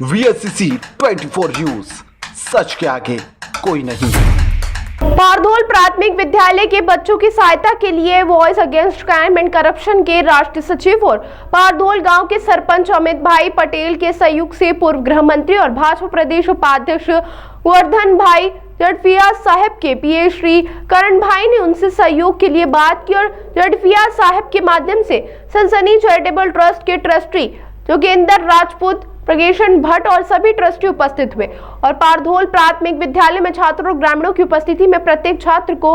VSCC 24 news, सच के आगे कोई नहीं। पारधोल प्राथमिक विद्यालय के बच्चों की सहायता के लिए voice against crime and corruption के राष्ट्रीय सचिव और पारधोल गांव के सरपंच अमित भाई पटेल के सहयोग से पूर्व गृह मंत्री और भाजपा प्रदेश उपाध्यक्ष गोवर्धन भाई जड़फिया साहब के पीए श्री करण भाई ने उनसे सहयोग के लिए बात की और जड़फिया साहब के माध्यम से सनसनी चैरिटेबल ट्रस्ट के ट्रस्टी जोगेंद्र राजपूत, प्रगेशन भट्ट और सभी ट्रस्टी उपस्थित हुए और पारधोल प्राथमिक विद्यालय में छात्रों और ग्रामीणों की उपस्थिति में प्रत्येक छात्र को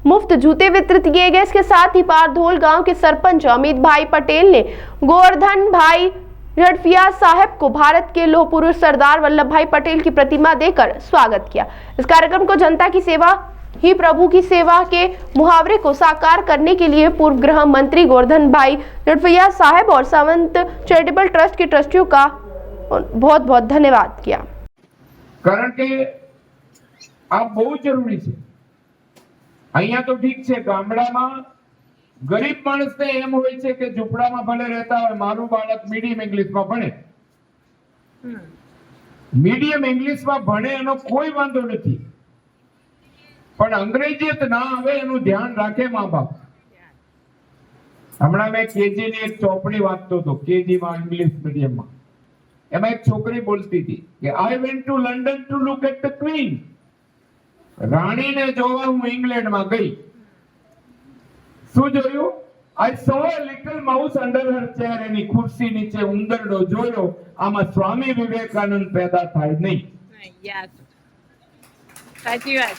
मुफ्त जूते वितरित किए गए। इसके साथ ही पारधोल गांव के सरपंच अमित भाई पटेल ने गोवर्धन भाई जड़फिया साहब को भारत के लौह पुरुष सरदार वल्लभ भाई पटेल की प्रतिमा देकर स्वागत किया। इस कार्यक्रम को जनता की सेवा ही प्रभु की सेवा के मुहावरे को साकार करने के लिए पूर्व गृह मंत्री गोवर्धन भाई जड़फिया साहब और सावंत चैरिटेबल ट्रस्ट के ट्रस्टियों का बहुत बहुत धन्यवाद किया। कारण के આ બહુ જરૂરી છે। અહીંયા તો ઠીક છે, ગામડામાં ગરીબ માણસને એમ હોય છે કે ઝૂંપડામાં ભલે રહેતા હોય, મારું બાળક મીડિયમ ઇંગ્લિશમાં ભણે, મીડિયમ ઇંગ્લિશમાં ભણે એનો કોઈ વાંધો નથી, પણ અંગ્રેજીત ના આવે એનું ધ્યાન રાખે મા બાપ। હમણાં મેં કેજી ની એક ચોપડી વાંચતો હતો, કેજી માં ઇંગ્લિશ મીડિયમમાં। એમાં એક છોકરી બોલતી હતી કે I went to London to look at the queen, રાણીને જોવા હું ઇંગ્લેન્ડમાં ગઈ। શું જોયું? I saw a little mouse under her chair, એની ખુરશી નીચે ઉંદરડો જોયો। આમાં સ્વામી વિવેકાનંદ પેદા થાય નહીં। સાચી વાત।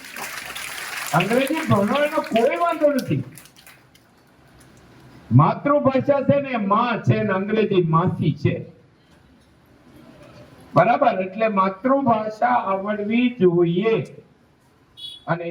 અંગ્રેજી ભણો એનો કોઈ વાંધો નથી। માતૃભાષા છે ને માં છે ને અંગ્રેજી માસી છે, બરાબર? એટલે માતૃભાષા આવડવી જોઈએ। અને